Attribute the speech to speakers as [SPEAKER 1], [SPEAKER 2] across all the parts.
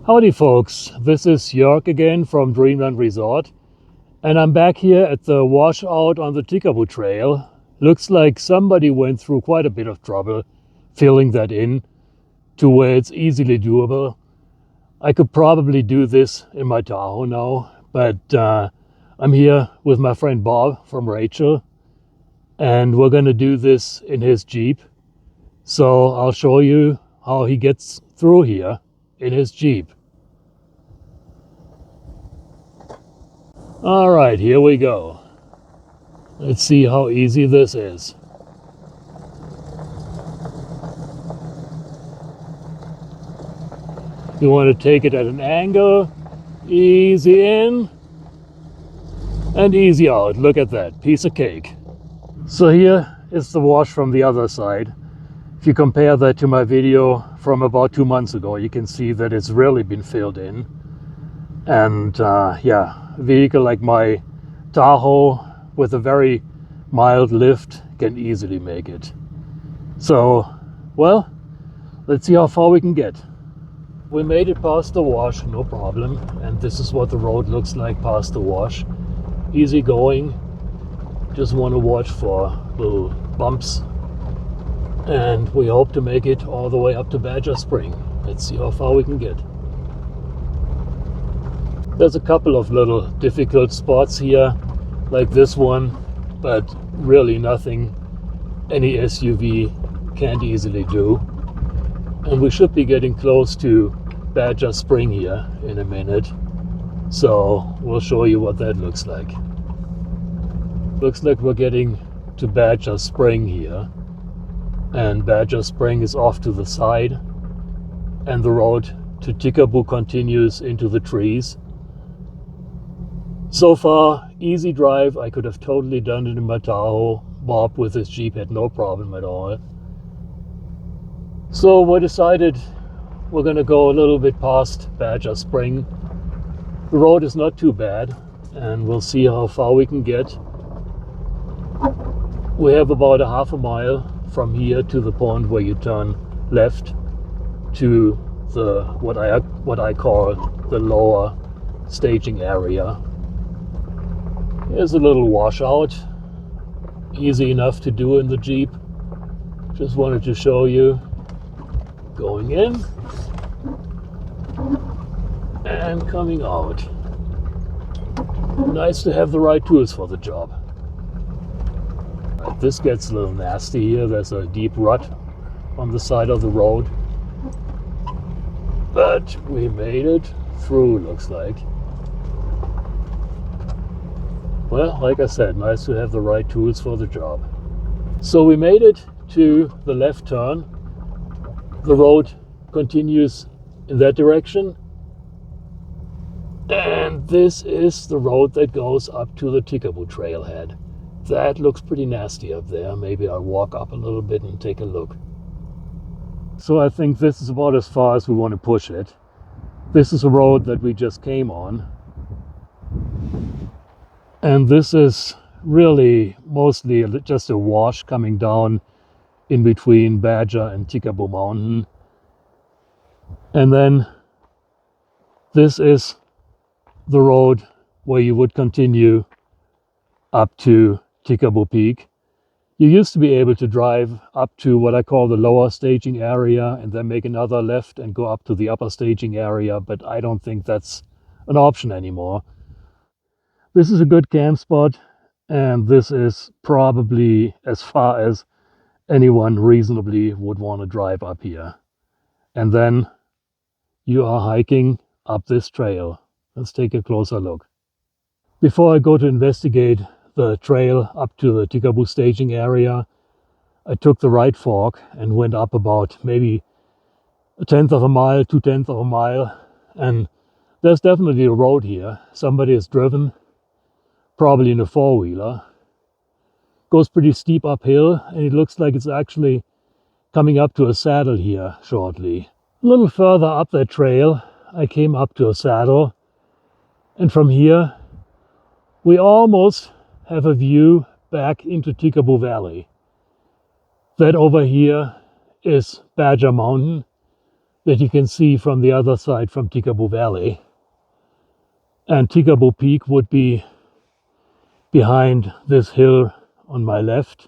[SPEAKER 1] Howdy folks, this is Jörg again from Dreamland Resort, and I'm back here at the washout on the Tikaboo Trail. Looks like somebody went through quite a bit of trouble filling that in to where it's easily doable. I could probably do this in my Tahoe now, but I'm here with my friend Bob from Rachel, and we're gonna do this in his Jeep. So I'll show you how he gets through here in his Jeep. All right, here we go. Let's see how easy this is. You want to take it at an angle, easy in and easy out. Look at that, piece of cake. So here is the wash from the other side. If you compare that to my video from about 2 months ago, you can see that it's really been filled in. And yeah, a vehicle like my Tahoe with a very mild lift can easily make it. So, well, let's see how far we can get. We made it past the wash, no problem. And this is what the road looks like past the wash. Easy going. Just want to watch for little bumps. And we hope to make it all the way up to Badger Spring. Let's see how far we can get. There's a couple of little difficult spots here, like this one, but really nothing any SUV can't easily do. And we should be getting close to Badger Spring here in a minute. So we'll show you what that looks like. Looks like we're getting to Badger Spring here. And Badger Spring is off to the side. And the road to Tikaboo continues into the trees. So far, easy drive. I could have totally done it in my Tahoe. Bob with his Jeep had no problem at all. So we decided we're going to go a little bit past Badger Spring. The road is not too bad, and we'll see how far we can get. We have about a half a mile from here to the point where you turn left to the what I call the lower staging area. Here's a little washout, easy enough to do in the Jeep. Just wanted to show you going in and coming out. Nice to have the right tools for the job. Right, this gets a little nasty here. There's a deep rut on the side of the road. But we made it through, looks like. Well, like I said, nice to have the right tools for the job. So we made it to the left turn. The road continues in that direction. And this is the road that goes up to the Tikaboo trailhead. That looks pretty nasty up there. Maybe I'll walk up a little bit and take a look. So I think this is about as far as we want to push it. This is a road that we just came on. And this is really mostly just a wash coming down in between Badger and Tikaboo Mountain. And then this is the road where you would continue up to Tikaboo Peak. You used to be able to drive up to what I call the lower staging area and then make another left and go up to the upper staging area, but I don't think that's an option anymore. This is a good camp spot, and this is probably as far as anyone reasonably would want to drive up here. And then you are hiking up this trail. Let's take a closer look. Before I go to investigate the trail up to the Tikaboo staging area, I took the right fork and went up about maybe 1/10 of a mile, 2/10 of a mile, and there's definitely a road here. Somebody has driven, probably in a four-wheeler. Goes pretty steep uphill, and it looks like it's actually coming up to a saddle here shortly. A little further up that trail, I came up to a saddle, and from here we almost have a view back into Tikaboo Valley. That over here is Badger Mountain. that you can see from the other side from Tikaboo Valley. And Tikaboo Peak would be behind this hill on my left.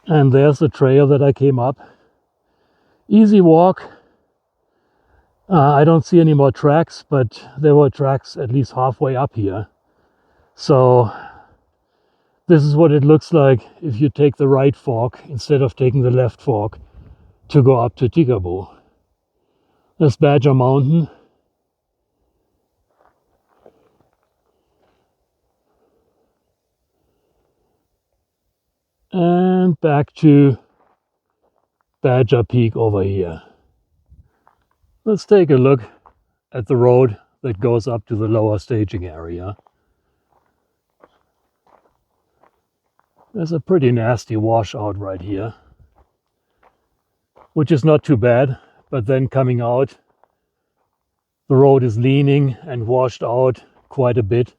[SPEAKER 1] And there's the trail that I came up. Easy walk. I don't see any more tracks, but there were tracks at least halfway up here. So this is what it looks like if you take the right fork instead of taking the left fork to go up to Tikaboo. There's Badger Mountain. And back to Badger Peak over here. Let's take a look at the road that goes up to the lower staging area. There's a pretty nasty washout right here, which is not too bad, but then coming out, the road is leaning and washed out quite a bit.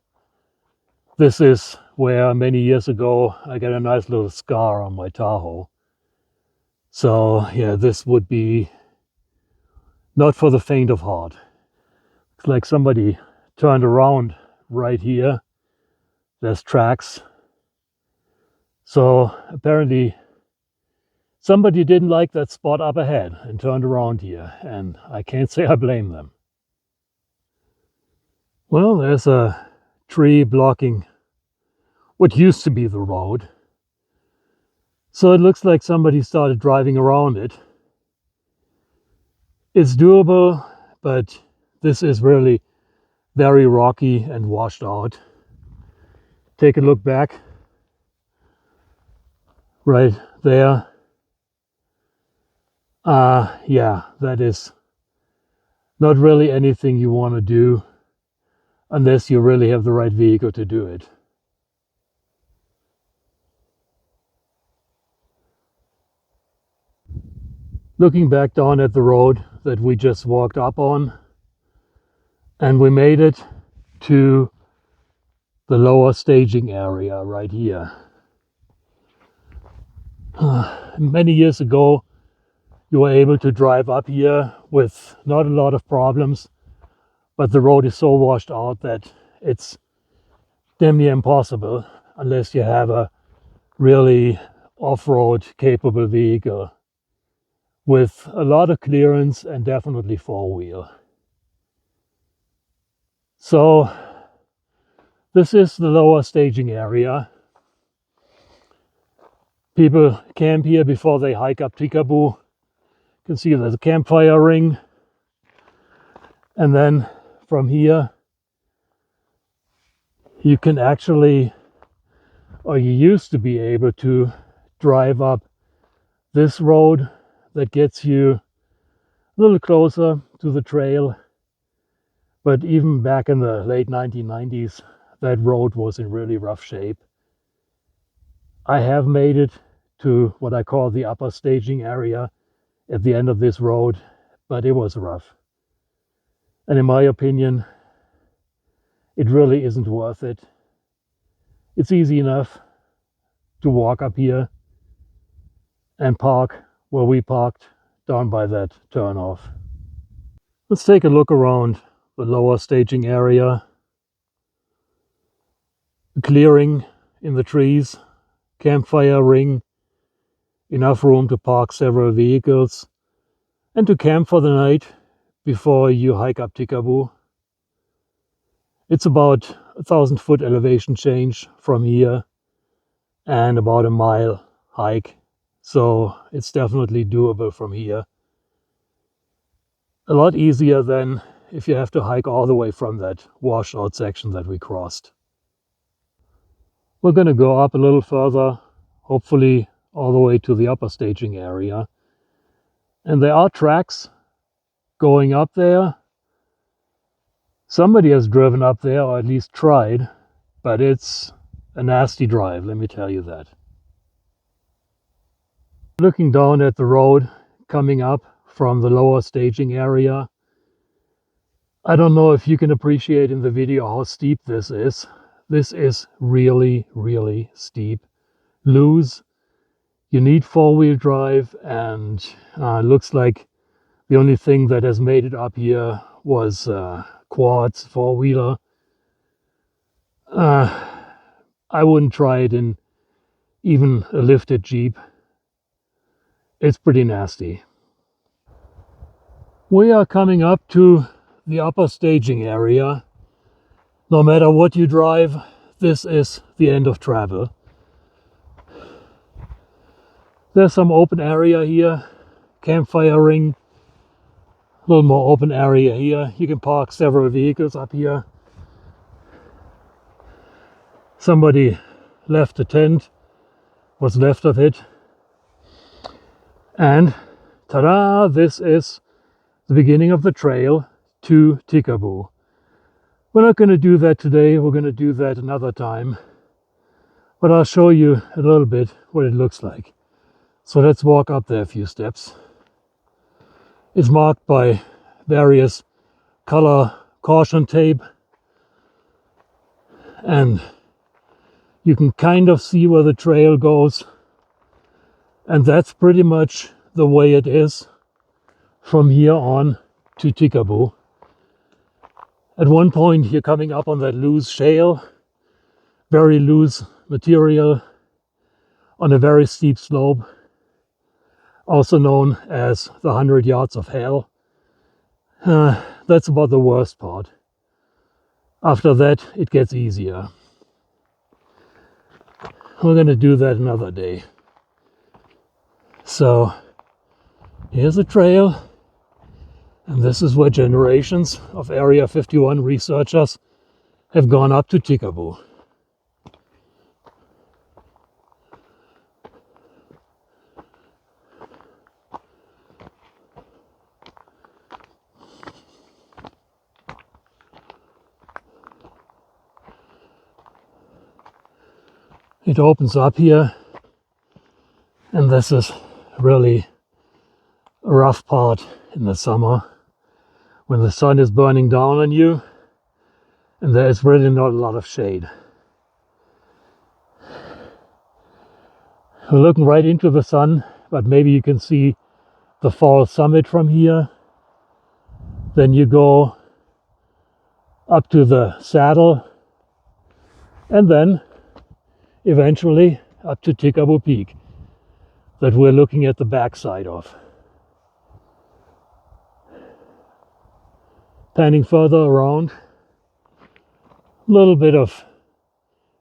[SPEAKER 1] This is where many years ago I got a nice little scar on my Tahoe. So yeah, this would be not for the faint of heart. It's like somebody turned around right here. There's tracks. So apparently somebody didn't like that spot up ahead and turned around here, and I can't say I blame them. Well, there's a tree blocking what used to be the road. So it looks like somebody started driving around it. It's doable, but this is really very rocky and washed out. Take a look back. Right there. Yeah, that is not really anything you want to do unless you really have the right vehicle to do it. Looking back down at the road that we just walked up on, and we made it to the lower staging area right here. Many years ago, you were able to drive up here with not a lot of problems, but the road is so washed out that it's damn near impossible unless you have a really off-road capable vehicle with a lot of clearance and definitely four-wheel. So this is the lower staging area. People camp here before they hike up Tikaboo. You can see there's a campfire ring. And then from here, you can actually, or you used to be able to drive up this road that gets you a little closer to the trail. But even back in the late 1990s, that road was in really rough shape. I have made it to what I call the upper staging area at the end of this road, but it was rough. And in my opinion, it really isn't worth it. It's easy enough to walk up here and park where we parked down by that turnoff. Let's take a look around the lower staging area. The clearing in the trees, campfire ring, enough room to park several vehicles and to camp for the night before you hike up Tikaboo. It's about 1,000-foot elevation change from here and about a mile hike. So it's definitely doable from here. A lot easier than if you have to hike all the way from that washout section that we crossed. We're going to go up a little further, hopefully all the way to the upper staging area. And there are tracks going up there. Somebody has driven up there, or at least tried, but it's a nasty drive, let me tell you that. Looking down at the road coming up from the lower staging area, I don't know if you can appreciate in the video how steep this is. This is really, really steep. Loose. You need four-wheel drive, and looks like The only thing that has made it up here was quads, four-wheeler. I wouldn't try it in even a lifted Jeep. It's pretty nasty. We are coming up to the upper staging area. No matter what you drive, this is the end of travel. There's some open area here, campfire ring, a little more open area here. You can park several vehicles up here. Somebody left a tent, what's left of it. And ta-da, this is the beginning of the trail to Tikaboo. We're not going to do that today, we're going to do that another time. But I'll show you a little bit what it looks like. So let's walk up there a few steps. It's marked by various color caution tape. And you can kind of see where the trail goes. And that's pretty much the way it is from here on to Tikaboo. At one point you're coming up on that loose shale, very loose material on a very steep slope, also known as the 100 yards of hell. That's about the worst part. After that it gets easier. We're going to do that another day. So here's the trail. And this is where generations of Area 51 researchers have gone up to Tikaboo. It opens up here, and this is really a rough part in the summer, when the sun is burning down on you and there is really not a lot of shade. We're looking right into the sun, but maybe you can see the fall summit from here. Then you go up to the saddle and then eventually up to Tikaboo Peak that we're looking at the backside of. Panning further around, a little bit of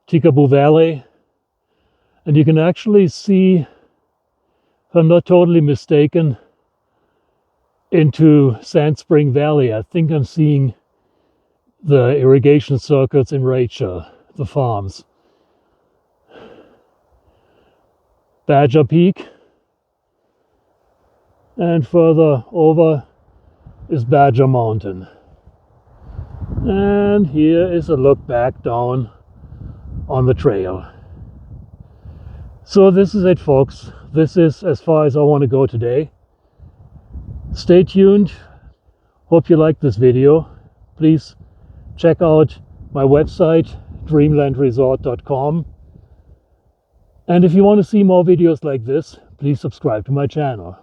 [SPEAKER 1] Tikaboo Valley, and you can actually see, if I'm not totally mistaken, into Sand Spring Valley. I think I'm seeing the irrigation circuits in Rachel, the farms. Badger Peak, and further over is Badger Mountain. And here is a look back down on the trail. So this is it, folks. This is as far as I want to go today. Stay tuned. Hope you liked this video. Please check out my website, dreamlandresort.com. And if you want to see more videos like this, please subscribe to my channel.